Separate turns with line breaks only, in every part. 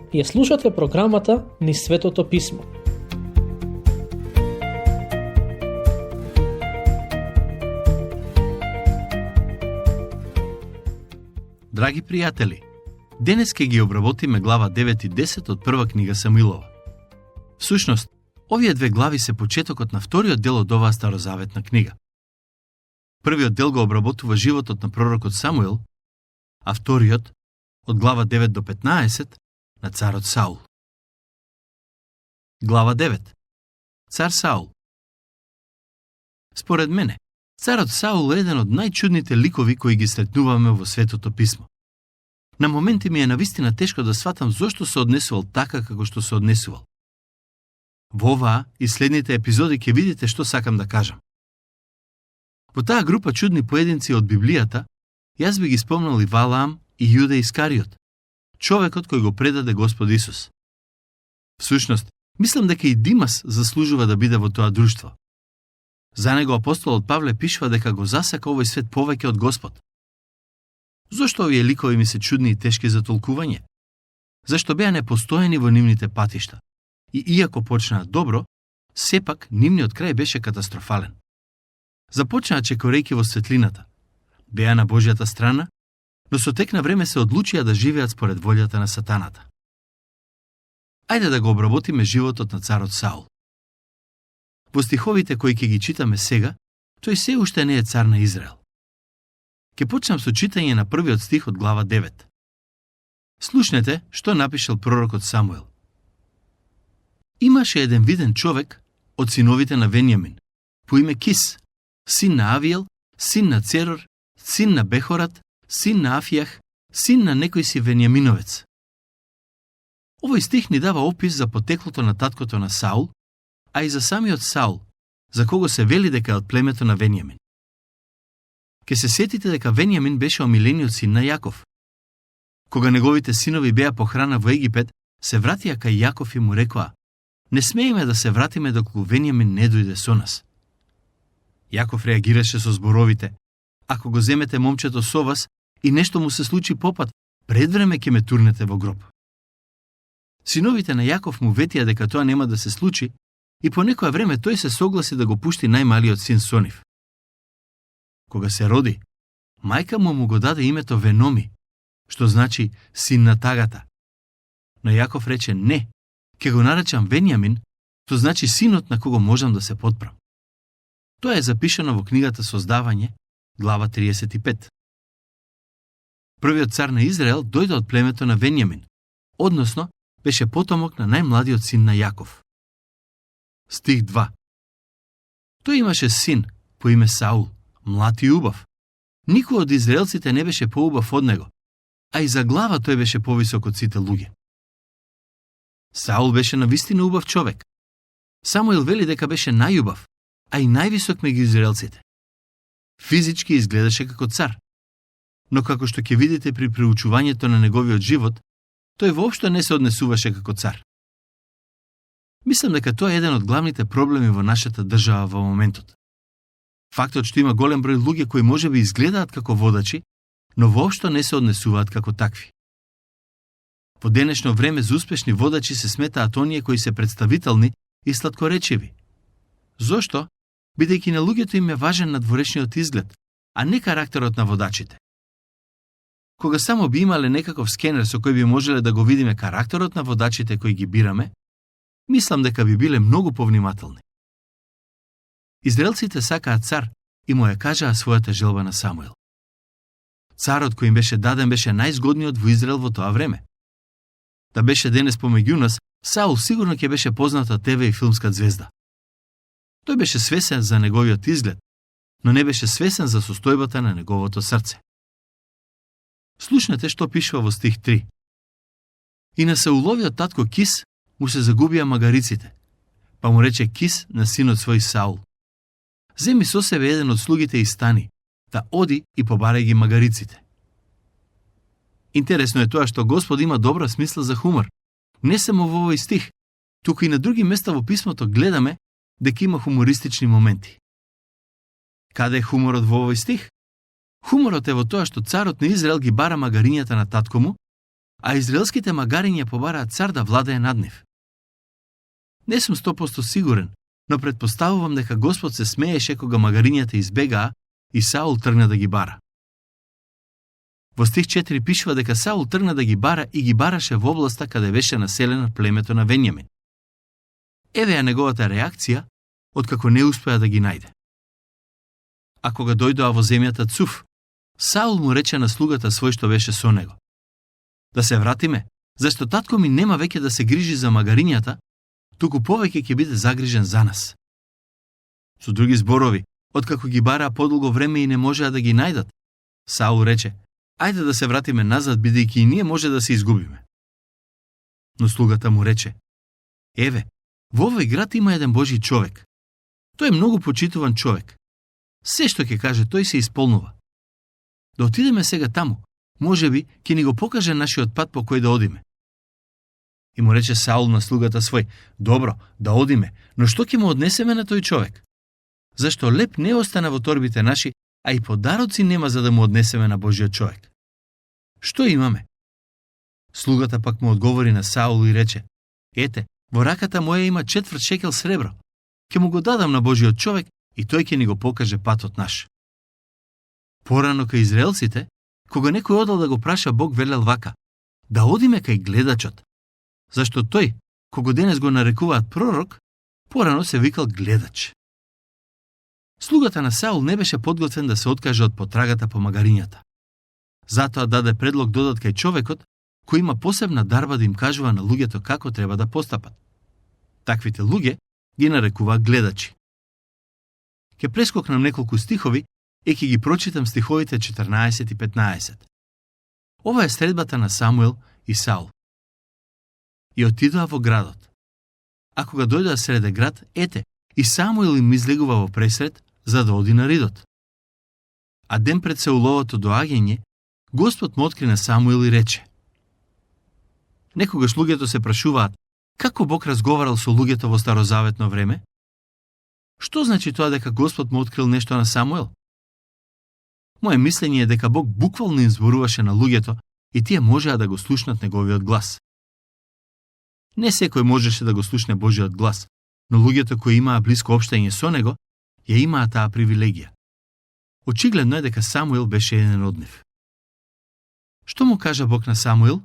Ја слушате програмата Низ Светото Писмо.
Драги пријатели, денес ќе ги обработиме глава 9 и 10 од прва книга Самуилова. Всушност, овие две глави се почетокот на вториот дел од оваа старозаветна книга. Првиот дел го обработува животот на пророкот Самуил, а вториот, од глава 9 до 15, на царот Саул. Глава 9. Цар Саул. Според мене, царот Саул е еден од најчудните ликови кои ги сретнуваме во Светото Писмо. На моменти ми е навистина тешко да сватам зошто се однесувал така како што се однесувал. Во оваа и следните епизоди ќе видите што сакам да кажам. Во таа група чудни поединци од Библијата, јас би ги спомнал и Валаам и Јуда Искариот, човекот кој го предаде Господ Исус. Всушност, мислам дека и Димас заслужува да биде во тоа друштво. За него апостолот Павле пишува дека го засака овој свет повеќе од Господ. Зошто овие ликови ми се чудни и тешки за толкување? Зашто беа непостојани во нивните патишта? И иако почнаа добро, сепак нивниот крај беше катастрофален. Започнаа чекорејќи во светлината. Беа на Божјата страна, но со тек на време се одлучија да живеат според волјата на сатаната. Ајде да го обработиме животот на царот Саул. Во стиховите кои ќе ги читаме сега, тој се уште не е цар на Израел. Ке почнам со читање на првиот стих од глава 9. Слушнете што напишал пророкот Самуил. Имаше еден виден човек од синовите на Венијамин, по име Кис, син на Авиел, син на Церор, син на Бехорат, син на Афијах, син на некој си Венијаминовец. Овој стих ни дава опис за потеклото на таткото на Саул, а и за самиот Саул, за кого се вели дека е од племето на Венијамин. Ке се сетите дека Венијамин беше омилениот син на Јаков. Кога неговите синови беа похрана во Египет, се вратија кај Јаков и му рекоа: не смееме да се вратиме доколку Венијамин не дојде со нас. Јаков реагираше со зборовите: ако го земете момчето со вас и нешто му се случи попат, пред време ќе ме турнете во гроб. Синовите на Јаков му ветија дека тоа нема да се случи и по некое време тој се согласи да го пушти најмалиот син со нив. Кога се роди, мајка му го даде името Веноми, што значи син на тагата. Но Јаков рече: не, ќе го наречам Венијамин, тоа значи синот на кого можам да се потпрам. Тоа е запишано во книгата Создавање, глава 35. Првиот цар на Израел дојде од племето на Венијамин, односно беше потомок на најмладиот син на Јаков. Стих 2. Тој имаше син по име Саул, млад и убав. Никој од израелците не беше поубав од него, а и за глава тој беше повисок од сите луѓе. Саул беше навистина убав човек. Самуил вели дека беше најубав, а и највисок меѓу израелците. Физички изгледаше како цар, но како што ќе видите при преучувањето на неговиот живот, тој воопшто не се однесуваше како цар. Мислам дека тоа е еден од главните проблеми во нашата држава во моментот. Фактот што има голем број луѓе кои можеби изгледаат како водачи, но воопшто не се однесуваат како такви. Во денешно време за успешни водачи се сметаат оние кои се представителни и сладкоречиви. Зошто? Бидејќи на луѓето им е важен надворешниот изглед, а не карактерот на водачите. Кога само би имале некаков скенер со кој би можеле да го видиме карактерот на водачите кои ги бираме, мислам дека би биле многу повнимателни. Израелците сакаат цар и му ја кажаа својата желба на Самуил. Царот кој им беше даден беше најзгодниот во Израел во тоа време. Да беше денес помеѓу нас, Саул сигурно ќе беше позната ТВ и филмска звезда. Тој беше свесен за неговиот изглед, но не беше свесен за состојбата на неговото срце. Слушнете што пишува во стих 3. И на Сауловиот татко Кис му се загубија магариците, па му рече Кис на синот свој Саул: земи со себе еден од слугите и стани, да оди и побарај ги магариците. Интересно е тоа што Господ има добра смисла за хумор. Не само во овој стих, туку и на други места во писмото гледаме дека има хумористични моменти. Каде е хуморот во овој стих? Хуморот е во тоа што царот на Израел ги бара магарињата на татко му а израелските магариња побараат цар да владее над нив. Не сум 100% сигурен, но предпоставувам дека Господ се смееше кога магарињата избегаа и Саул тргна да ги бара. Во стих 4 пишува дека Саул тргна да ги бара и ги бараше во областа каде беше населена племето на Венјамин. Еве ја неговата реакција, откако не успеа да ги најде. А кога дојдоа во земјата Цуф, Саул му рече на слугата свој што беше со него: да се вратиме, зашто татко ми нема веќе да се грижи за магарињата, туку повеќе ќе биде загрижен за нас. Со други зборови, откако ги бараа подолго време и не можеа да ги најдат, Саул рече: ајде да се вратиме назад, бидејќи и ние може да се изгубиме. Но слугата му рече: еве, во овој град има еден Божи човек. Тој е многу почитуван човек. Се што ќе каже тој се исполнува. Да отидеме сега таму, можеби ќе ни го покаже нашиот пат по кој да одиме. И му рече Саул на слугата свој: добро, да одиме, но што ќе му однесеме на тој човек? Зашто леп не остана во торбите наши, а и подароци нема за да му однесеме на Божиот човек. Што имаме? Слугата пак му одговори на Саул и рече: ете, во раката моја има 4 шекел сребро. Ќе му го дадам на Божиот човек и тој ќе ни го покаже патот наш. Порано кај израелците, кога некој одел да го праша Бог, велел вака: да одиме кај гледачот. Зашто тој, кого денес го нарекуваат пророк, порано се викал гледач. Слугата на Саул не беше подготвен да се откаже од потрагата по магарињата. Затоа даде предлог да одат кај човекот, кој има посебна дарба да им кажува на луѓето како треба да постапат. Таквите луѓе ги нарекува гледачи. Ке прескокнам неколку стихови и ќе ги прочитам стиховите 14 и 15. Ова е средбата на Самуил и Саул. И отидоа во градот. А кога дојдоа среде град, ете, и Самуил им излегува во пресред, за да оди на ридот. А ден пред Сауловото доаѓање, Господ му откри на Самуил и рече: некогаш луѓето се прашуваат како Бог разговарал со луѓето во старозаветно време? Што значи тоа дека Господ му открил нешто на Самуил? Моje мислење е дека Бог буквално им зборуваше на луѓето и тие можеа да го слушнат неговиот глас. Не секој можеше да го слушне Божиот глас, но луѓето кои имаа блиско општење со него, ја имаа таа привилегија. Очигледно е дека Самуил беше еден од нив. Што му кажа Бог на Самуил?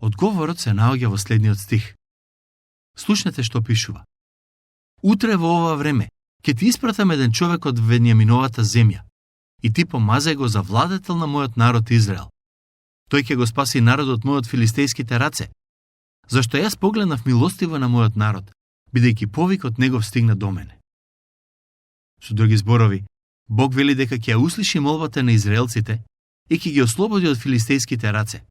Одговорот се наоѓа во следниот стих. Слушнете што пишува. Утре во ова време ќе ти испратам еден човек од Венијаминовата земја и ти помазај го за владетел на мојот народ Израел. Тој ќе го спаси народот мој од филистејските раце, зашто јас погледнав милостиво на мојот народ, бидејќи повикот негов стигна до мене. Со други зборови, Бог вели дека ќе ја услиши молбата на израелците и ќе ги ослободи од филистејските раце,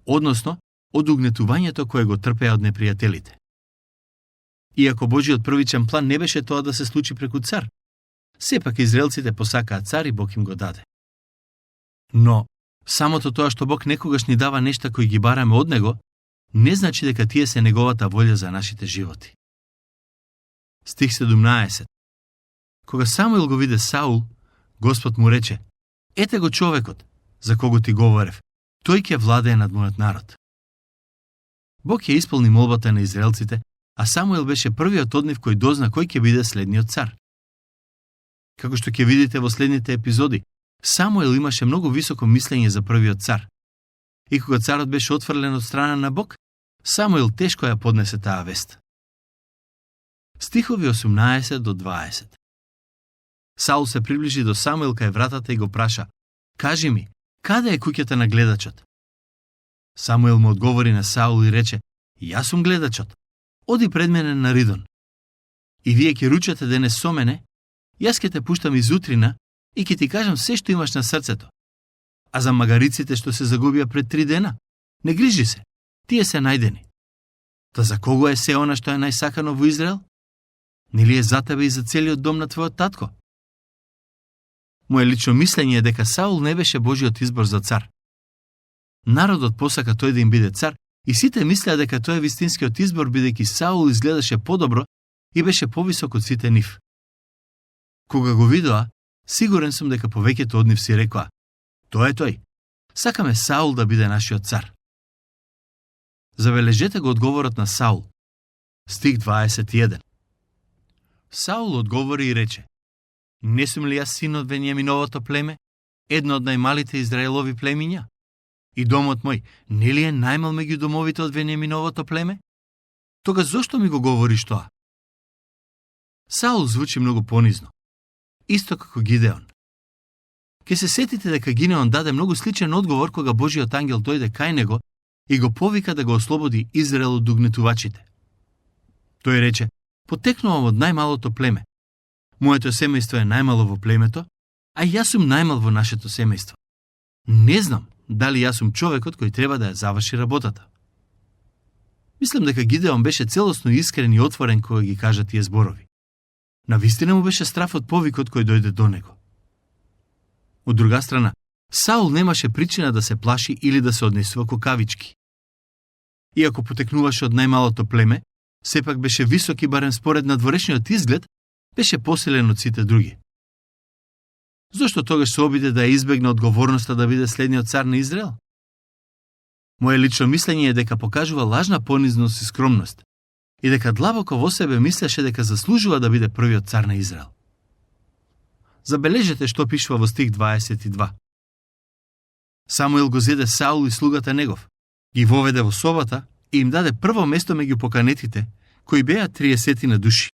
односно од угнетувањето кое го трпеа од непријателите. Иако Божиот првичен план не беше тоа да се случи преку цар, сепак израелците посакаа цар и Бог им го даде. Но, самото тоа што Бог некогаш ни дава нешта кои ги бараме од него, не значи дека тие се неговата волја за нашите животи. Стих 17. Кога Самуил го виде Саул, Господ му рече: ете го човекот, за кого ти говорев, тој ќе владее над мојот народ. Бог ја исполни молбата на израелците, а Самуил беше првиот од нив кој дозна кој ќе биде следниот цар. Како што ќе видите во следните епизоди, Самуил имаше многу високо мислење за првиот цар. И кога царот беше отфрлен од страна на Бог, Самуил тешко ја поднесе таа вест. Стихови 18 до 20. Саул се приближи до Самуил кај вратата и го праша: кажи ми, каде е куќата на гледачот? Самуил му одговори на Саул и рече: јас сум гледачот. Оди пред мене на ридон. И вие ќе ручате денес со мене, јас ќе те пуштам изутрина и ќе ти кажам се што имаш на срцето. А за магариците што се загубија пред 3 дена, не грижи се, тие се најдени. Та за кого е се она што е најсакано во Израел? Нели е за тебе и за целиот дом на твојот татко? Моje лично мислење е дека Саул не беше Божиот избор за цар. Народот посака тој да им биде цар и сите мислеа дека тој е вистинскиот избор, бидејќи Саул изгледаше подобро и беше повисок од сите нив. Кога го видоа, сигурен сум дека повеќето од нив си рекоа: тоа е тој. Сакаме Саул да биде нашиот цар. Забележете го одговорот на Саул. Стих 21. Саул одговори и рече: Не сум ли јас син од Венијаминовото племе, едно од најмалите Израелови племиња? И домот мој не ли е најмал меѓу домовите од Венијаминовото племе? Тога зошто ми го говориш тоа? Саул звучи многу понизно, исто како Гидеон. Ке се сетите дека Гидеон даде многу сличен одговор кога Божиот ангел дојде кај него и го повика да го ослободи Израел од угнетувачите. Тој рече: Потекнувам од најмалото племе. Моето семејство е најмало во племето, а јас сум најмал во нашето семејство. Не знам дали јас сум човекот кој треба да ја заврши работата. Мислам дека Гидеон беше целосно искрен и отворен кога ги кажа тие зборови. Навистина му беше страф од повикот кој дојде до него. Од друга страна, Саул немаше причина да се плаши или да се однесува кукавички. Иако потекнуваше од најмалото племе, сепак беше висок и барем според надворешниот изглед, беше посилен од сите други. Зошто тогаш се обиде да ја избегне одговорноста да биде следниот цар на Израел? Моje лично мислење е дека покажува лажна понизност и скромност и дека длабоко во себе мислеше дека заслужува да биде првиот цар на Израел. Забележете што пишува во стих 22. Самуил го зеде Саул и слугата негов, ги воведе во собата и им даде прво место меѓу поканетите, кои беа 30 на души.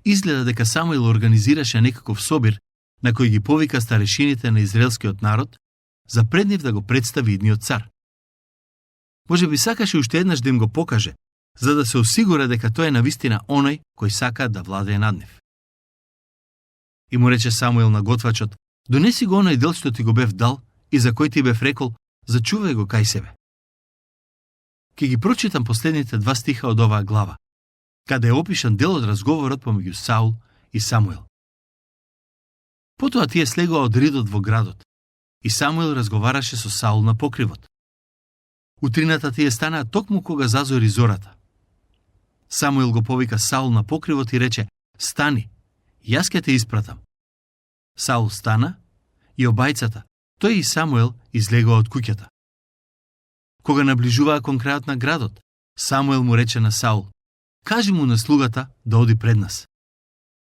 Изгледа дека Самуил организираше некаков собир на кој ги повика старешините на израелскиот народ за пред нив да го представи идниот цар. Може би сакаше уште еднаш да им го покаже, за да се осигура дека тој е навистина оној кој сака да владее над нив. И му рече Самуил на готвачот: Донеси го оној дел што ти го бев дал и за кој ти бев рекол, зачувај го кај себе. Ке ги прочитам последните 2 стиха од оваа глава, каде е опишан дел од разговорот помеѓу Саул и Самуил. Потоа тие слегоа од ридот во градот, и Самуил разговараше со Саул на покривот. Утрината тие станаа токму кога зазори зората. Самуил го повика Саул на покривот и рече: Стани, јас ќе те испратам. Саул стана и обајцата, тој и Самуил излегоа од куќата. Кога наближуваа кон крајот на градот, Самуил му рече на Саул: Кажи му на слугата да оди пред нас.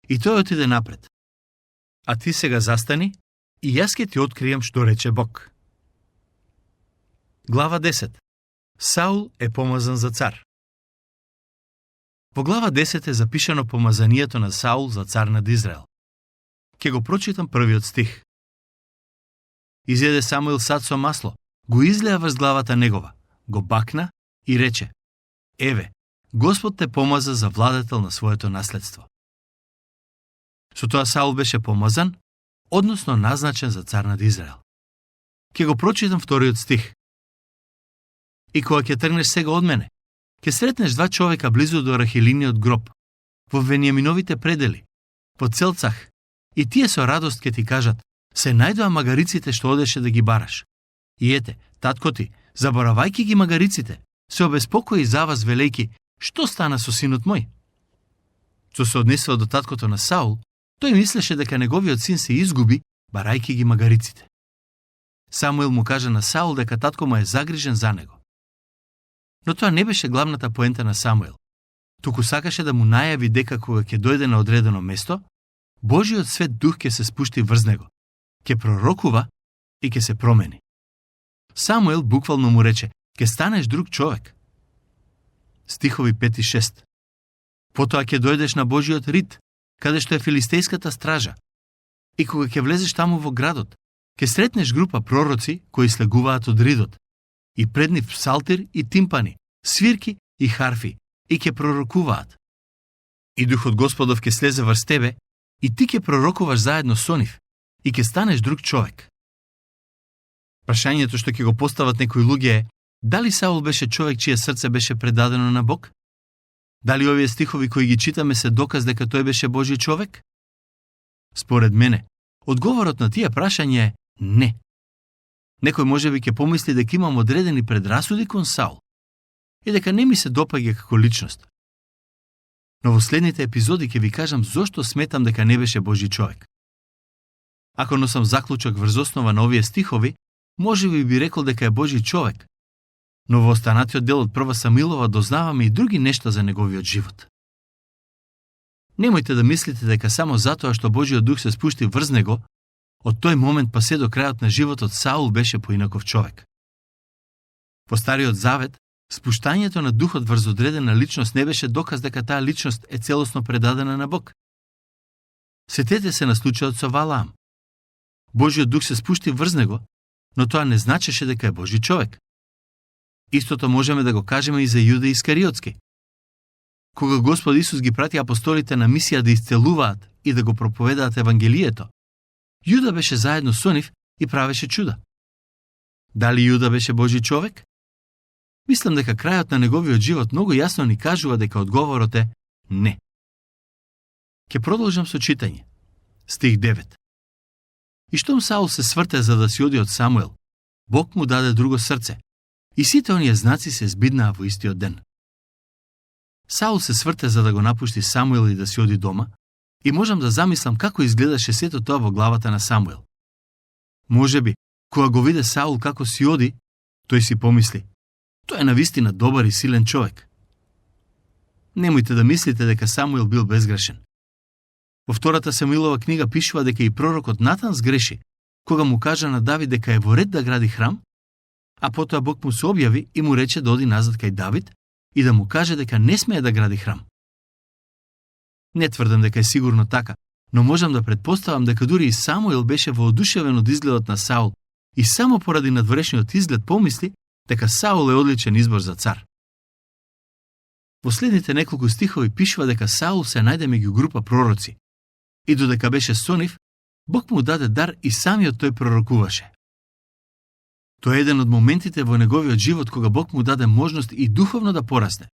И тој отиде напред. А ти сега застани и јас ќе ти откријам што рече Бог. Глава 10. Саул е помазан за цар. Во глава 10 е запишано помазанието на Саул за цар над Израел. Ке го прочитам првиот стих. Изеде Самуил сад со масло, го излеа врз главата негова, го бакна и рече: Еве, Господ те помаза за владетел на своето наследство. Со тоа Саул беше помазан, односно назначен за цар над Израел. Ке го прочитам вториот стих. И кога ќе тргнеш сега од мене, ќе сретнеш 2 човека близу до Рахилиниот гроб, во Венијаминовите предели, во Целцах, и тие со радост ќе ти кажат: се најдоа магариците што одеше да ги бараш. И ете, татко ти, заборавајки ги магариците, се обеспокои за вас велејки: што стана со синот мој? Што се однесува до таткото на Саул, тој мислеше дека неговиот син се изгуби, барајки ги магариците. Самуил му кажа на Саул дека татко му е загрижен за него. Но тоа не беше главната поента на Самуил. Туку сакаше да му најави дека кога ќе дојде на одредено место, Божиот свет дух ќе се спушти врз него, ќе пророкува и ќе се промени. Самуил буквално му рече: ќе станеш друг човек. Стихови 5 и 6. Потоа ќе дојдеш на Божиот рид, каде што е филистејската стража. И кога ќе влезеш таму во градот, ќе сретнеш група пророци кои слегуваат од ридот, и пред нив псалтир и тимпани, свирки и харфи, и ќе пророкуваат. И Духот Господов ќе слезе врз тебе, и ти ќе пророкуваш заедно со нив, и ќе станеш друг човек. Прашањето што ќе го постават некои луѓе е: дали Саул беше човек чие срце беше предадено на Бог? Дали овие стихови кои ги читаме се доказ дека тој беше Божи човек? Според мене, одговорот на тие прашања е не. Некој можеби ќе помисли дека имам одредени предрасуди кон Саул и дека не ми се допаѓа како личност. Но во следните епизоди ќе ви кажам зошто сметам дека не беше Божи човек. Ако носам заклучок врз основа на овие стихови, можеби би рекол дека е Божи човек, но во останатиот дел од прва Самуилова дознаваме и други нешта за неговиот живот. Немојте да мислите дека само затоа што Божиот дух се спушти врз него, од тој момент па се до крајот на животот Саул беше поинаков човек. Во Стариот Завет, спуштањето на духот врз одредена личност не беше доказ дека таа личност е целосно предадена на Бог. Сетете се на случајот со Валаам. Божиот дух се спушти врз него, но тоа не значеше дека е Божи човек. Истото можеме да го кажеме и за Јуда Искариотски. Кога Господ Исус ги прати апостолите на мисија да исцелуваат и да го проповедаат Евангелието, Јуда беше заедно со нив и правеше чуда. Дали Јуда беше Божи човек? Мислам дека крајот на неговиот живот многу јасно ни кажува дека одговорот е не. Ке продолжам со читање. Стих 9. И штом Саул се сврте за да си оди од Самуел, Бог му даде друго срце, и сите оние знаци се збиднаа во истиот ден. Саул се сврте за да го напушти Самуел и да си оди дома, и можам да замислам како изгледаше сето тоа во главата на Самуел. Можеби, кога го виде Саул како си оди, тој си помисли: тој е навистина добар и силен човек. Немојте да мислите дека Самуел бил безгрешен. Во втората Самуилова книга пишува дека и пророкот Натан сгреши, кога му кажа на Давид дека е во ред да гради храм, а потоа Бог му се објави и му рече да оди назад кај Давид и да му каже дека не смее да гради храм. Не тврдам дека е сигурно така, но можам да претпоставам дека дури и Самуил беше воодушевен од изгледот на Саул и само поради надворешниот изглед помисли дека Саул е одличен избор за цар. Во следните неколку стихови пишува дека Саул се најде меѓу група пророци и додека беше со нив, Бог му даде дар и самиот тој пророкуваше. Тоа е еден од моментите во неговиот живот кога Бог му даде можност и духовно да порасне.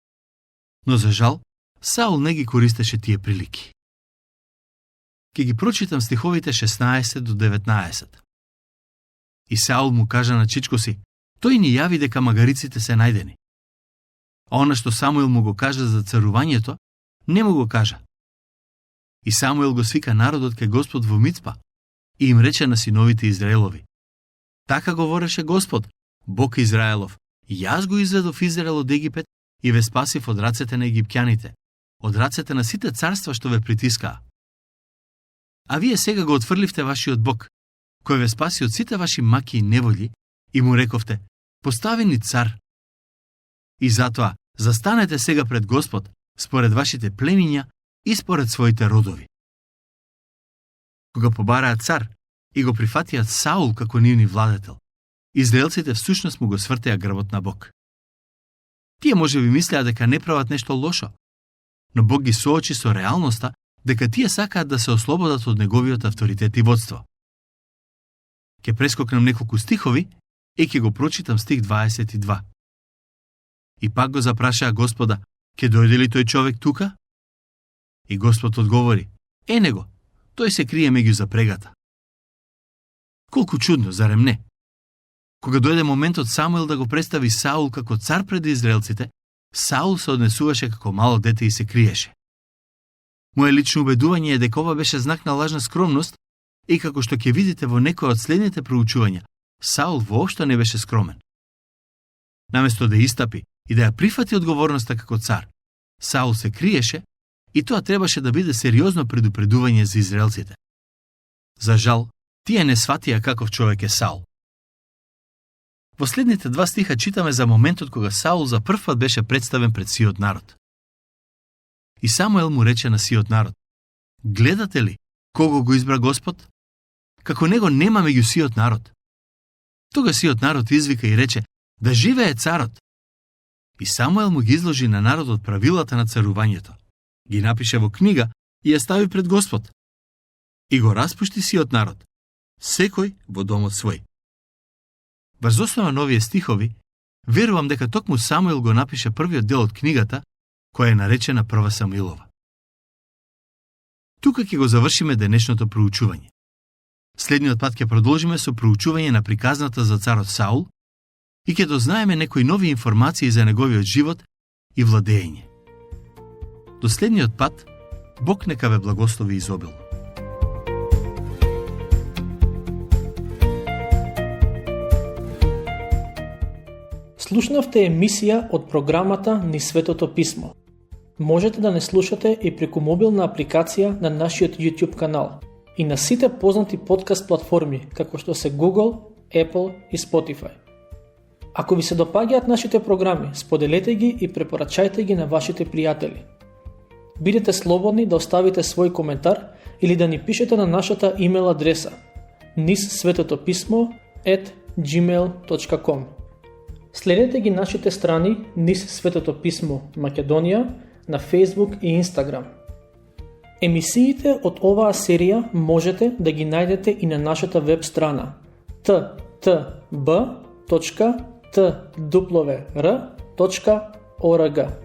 Но за жал, Саул не ги користеше тие прилики. Ке ги прочитам стиховите 16 до 19. И Саул му кажа на чичко си: тој ни јави дека магариците се најдени. А она што Самуил му го кажа за царувањето, не му го кажа. И Самуил го свика народот кај Господ во Мицпа и им рече на синовите Израелови: така говореше Господ, Бог Израелов: јас го изведов Израел од Египет и ве спасив од рацете на египтјаните, од рацете на сите царства што ве притискаа. А вие сега го отфрливте вашиот Бог, кој ве спаси од сите ваши маки и неволји, и му рековте: постави ни цар. И затоа застанете сега пред Господ, според вашите племиња и според своите родови. Кога побараат цар и го прифатиат Саул како нивни владетел, израелците всушност му го свртеа грбот на Бог. Тие можеби мислеа дека не прават нешто лошо, но Бог ги соочи со реалноста дека тие сакаат да се ослободат од неговиот авторитет и водство. Ке прескокнам неколку стихови и ке го прочитам стих 22. И пак го запрашаа Господа: ке дојде ли тој човек тука? И Господ одговори: ене го, тој се крие меѓу запрегата. Колку чудно, зарем не? Кога дојде моментот Самуил да го представи Саул како цар пред израелците, Саул се однесуваше како мало дете и се криеше. Моje лично убедување е дека ова беше знак на лажна скромност и како што ќе видите во некој од следните проучувања, Саул воопшто не беше скромен. Наместо да истапи и да ја прифати одговорноста како цар, Саул се криеше и тоа требаше да биде сериозно предупредување за израелците. За жал, тие не сватија каков човек е Саул. Во следните два стиха читаме за моментот кога Саул за прв пат беше представен пред сиот народ. И Самуел му рече на сиот народ: гледате ли кого го избра Господ? Како него нема меѓу сиот народ. Тога сиот народ извика и рече: да живее царот. И Самуел му ги изложи на народот правилата на царувањето. Ги напише во книга и ја стави пред Господ. И го распушти сиот народ, секој во домот свој. Врз основа на овие стихови, верувам дека токму Самуил го напише првиот дел од книгата, која е наречена Прва Самуилова. Тука ќе го завршиме денешното проучување. Следниот пат ќе продолжиме со проучување на приказната за царот Саул и ќе дознаеме некои нови информации за неговиот живот и владење. До следниот пат, Бог нека ве благослови изобилно.
Слушнавте емисија од програмата Низ Светото Писмо. Можете да не слушате и преку мобилна апликација на нашиот YouTube канал и на сите познати подкаст платформи, како што се Google, Apple и Spotify. Ако ви се допаѓаат нашите програми, споделете ги и препорачајте ги на вашите пријатели. Бидете слободни да оставите свој коментар или да ни пишете на нашата имейл адреса nizsvetotopismo@gmail.com. Следете ги нашите страни Низ Светото Писмо Македонија на Facebook и Instagram. Емисиите од оваа серија можете да ги најдете и на нашата веб страна ttb.twr.org.